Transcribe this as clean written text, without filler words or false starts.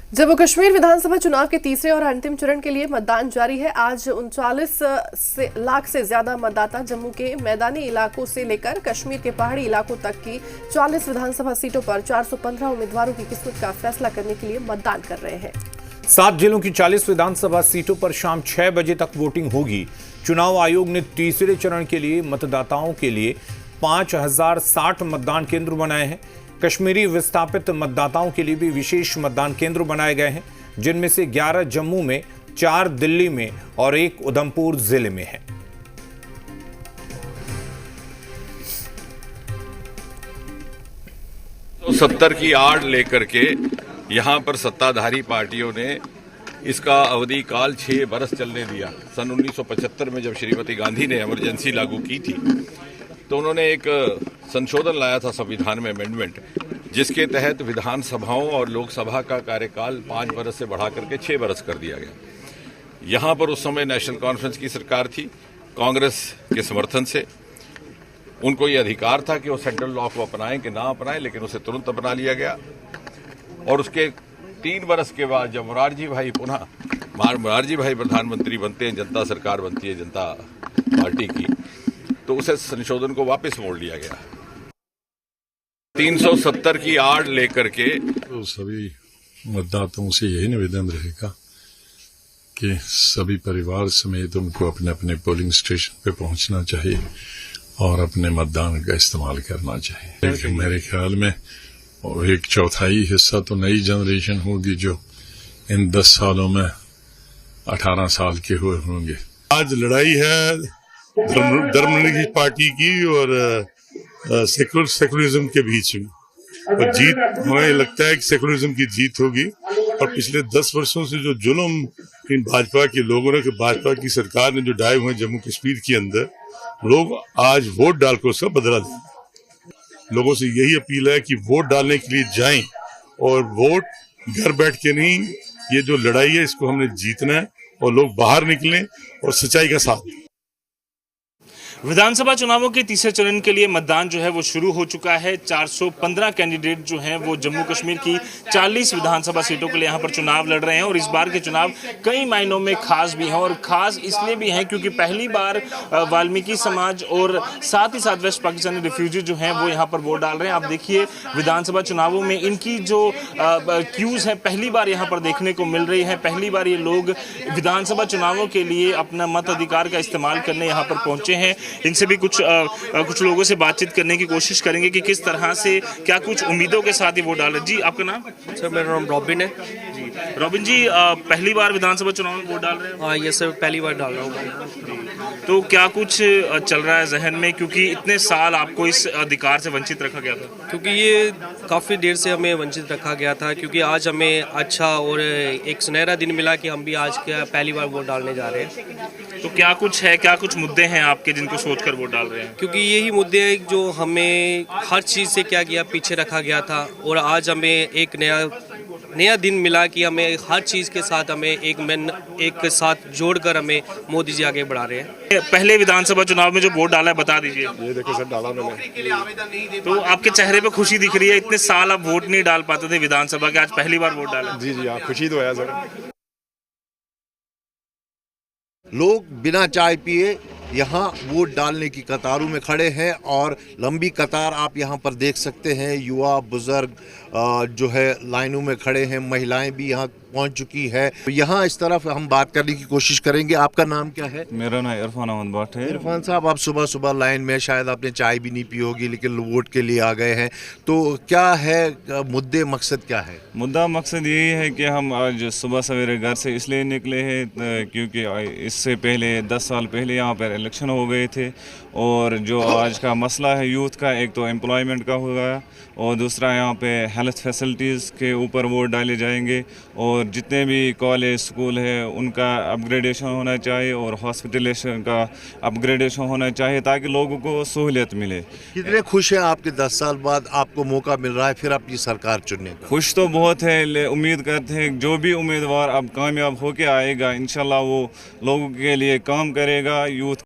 जम्मू कश्मीर विधानसभा चुनाव के तीसरे और अंतिम चरण के लिए मतदान जारी है। आज 39 लाख से ज्यादा मतदाता जम्मू के मैदानी इलाकों से लेकर कश्मीर के पहाड़ी इलाकों तक की 40 विधानसभा सीटों पर 415 उम्मीदवारों की किस्मत का फैसला करने के लिए मतदान कर रहे हैं। 7 जिलों की 40 विधानसभा सीटों पर शाम 6 बजे तक वोटिंग होगी। चुनाव आयोग ने तीसरे चरण के लिए मतदाताओं के लिए 5060 मतदान केंद्र बनाए हैं। कश्मीरी विस्थापित मतदाताओं के लिए भी विशेष मतदान केंद्र बनाए गए हैं, जिनमें से 11 जम्मू में, 4 दिल्ली में और 1 उधमपुर जिले में है। तो 70 की आड़ लेकर के यहां पर सत्ताधारी पार्टियों ने इसका अवधि काल 6 बरस चलने दिया। सन 1975 में जब श्रीमती गांधी ने इमरजेंसी लागू की थी तो उन्होंने एक संशोधन लाया था संविधान में, अमेंडमेंट, जिसके तहत विधानसभाओं और लोकसभा का कार्यकाल 5 बरस से बढ़ा करके 6 बरस कर दिया गया। यहां पर उस समय नेशनल कॉन्फ्रेंस की सरकार थी, कांग्रेस के समर्थन से उनको ये अधिकार था कि वो सेंट्रल लॉ को अपनाएं कि ना अपनाएं, लेकिन उसे तुरंत अपना लिया गया। और उसके 3 बरस के बाद जब मोरारजी भाई प्रधानमंत्री बनते हैं, जनता सरकार बनती है जनता पार्टी की, तो उसे संशोधन को वापस मोड़ लिया गया। 370 की आड़ लेकर के तो सभी मतदाताओं से यही निवेदन रहेगा कि सभी परिवार समेत उनको अपने अपने पोलिंग स्टेशन पे पहुंचना चाहिए और अपने मतदान का इस्तेमाल करना चाहिए। मेरे ख्याल में 1/4 हिस्सा तो नई जनरेशन होगी जो इन 10 सालों में 18 साल के हुए होंगे। आज लड़ाई है धर्मनिरपेक्ष पार्टी की और सेकुलरिज्म के बीच में, और जीत हमें लगता है कि सेकुलरिज्म की जीत होगी। और पिछले 10 वर्षों से जो जुल्म इन भाजपा के लोगों ने, भाजपा की सरकार ने जो ढाए हुए जम्मू कश्मीर के अंदर, लोग आज वोट डालकर उसका बदला देंगे। लोगों से यही अपील है कि वोट डालने के लिए जाएं और वोट घर बैठ के नहीं, ये जो लड़ाई है इसको हमने जीतना है और लोग बाहर निकलें और सच्चाई का साथ दें। विधानसभा चुनावों के तीसरे चरण के लिए मतदान जो है वो शुरू हो चुका है। 415 कैंडिडेट जो हैं वो जम्मू कश्मीर की 40 विधानसभा सीटों के लिए यहाँ पर चुनाव लड़ रहे हैं। और इस बार के चुनाव कई मायनों में खास भी हैं, और खास इसलिए भी हैं क्योंकि पहली बार वाल्मीकि समाज और साथ ही साथ वेस्ट पाकिस्तानी रिफ्यूजी जो हैं वो यहाँ पर वोट डाल रहे हैं। आप देखिए विधानसभा चुनावों में इनकी जो क्यूज़ है पहली बार यहाँ पर देखने को मिल रही है। पहली बार ये लोग विधानसभा चुनावों के लिए अपना मताधिकार का इस्तेमाल करने यहाँ पर पहुँचे हैं। इनसे भी कुछ लोगों से बातचीत करने की कोशिश करेंगे कि किस तरह से, क्या कुछ उम्मीदों के साथ ही वोट डाल रहे हैं। जी, आपका नाम? सर, मेरा नाम रॉबिन है। जी, रॉबिन जी, पहली बार विधानसभा चुनाव में वोट डाल रहे हैं? हाँ, ये सर पहली बार डाल रहा हूँ। तो क्या कुछ चल रहा है जहन में, क्योंकि इतने साल आपको इस अधिकार से वंचित रखा गया था? क्योंकि ये काफ़ी देर से हमें वंचित रखा गया था, क्योंकि आज हमें अच्छा और एक सुनहरा दिन मिला कि हम भी आज पहली बार वोट डालने जा रहे हैं। तो क्या कुछ है, क्या कुछ मुद्दे हैं आपके जिनको सोचकर वोट डाल रहे हैं? क्योंकि यही मुद्दे हैं जो हमें हर चीज़ से क्या किया, पीछे रखा गया था, और आज हमें एक नया दिन मिला कि हमें हर चीज़ के साथ हमें एक साथ जोड़कर हमें मोदी जी आगे बढ़ा रहे हैं। पहले विधानसभा चुनाव में जो वोट डाला है बता दीजिए। ये देखो सर, डाला मैंने। तो आपके चेहरे पे खुशी दिख रही है, इतने साल आप वोट नहीं डाल पाते थे विधानसभा के, आज पहली बार वोट डाला। जी हाँ, खुशी तो है सर। लोग बिना चाय पिए यहाँ वोट डालने की कतारों में खड़े हैं और लंबी कतार आप यहाँ पर देख सकते हैं। युवा बुजुर्ग जो है लाइनों में खड़े हैं, महिलाएं भी यहाँ पहुँच चुकी है। यहाँ इस तरफ हम बात करने की कोशिश करेंगे। आपका नाम क्या है? मेरा नाम इरफान अहमद भट्ट है। इरफान साहब, आप सुबह सुबह लाइन में, शायद आपने चाय भी नहीं पी होगी, लेकिन वोट के लिए आ गए हैं, तो क्या है मुद्दे, मकसद क्या है? मुद्दा मकसद यही है कि हम आज सुबह सवेरे घर से इसलिए निकले हैं क्योंकि इससे पहले 10 साल पहले यहाँ पर इलेक्शन हो गए थे, और जो आज का मसला है यूथ का, एक तो एम्प्लॉयमेंट का होगा और दूसरा यहाँ पे हेल्थ फैसिलिटीज़ के ऊपर वोट डाले जाएंगे, और जितने भी कॉलेज स्कूल है उनका अपग्रेडेशन होना चाहिए और हॉस्पिटलेशन का अपग्रेडेशन होना चाहिए ताकि लोगों को सहूलियत मिले। कितने खुश हैं आपके 10 साल बाद आपको मौका मिल रहा है फिर अपनी सरकार चुनने का? खुश तो बहुत है, उम्मीद करते हैं जो भी उम्मीदवार अब कामयाब होके आएगा इंशाल्लाह वो लोगों के लिए काम करेगा, यूथ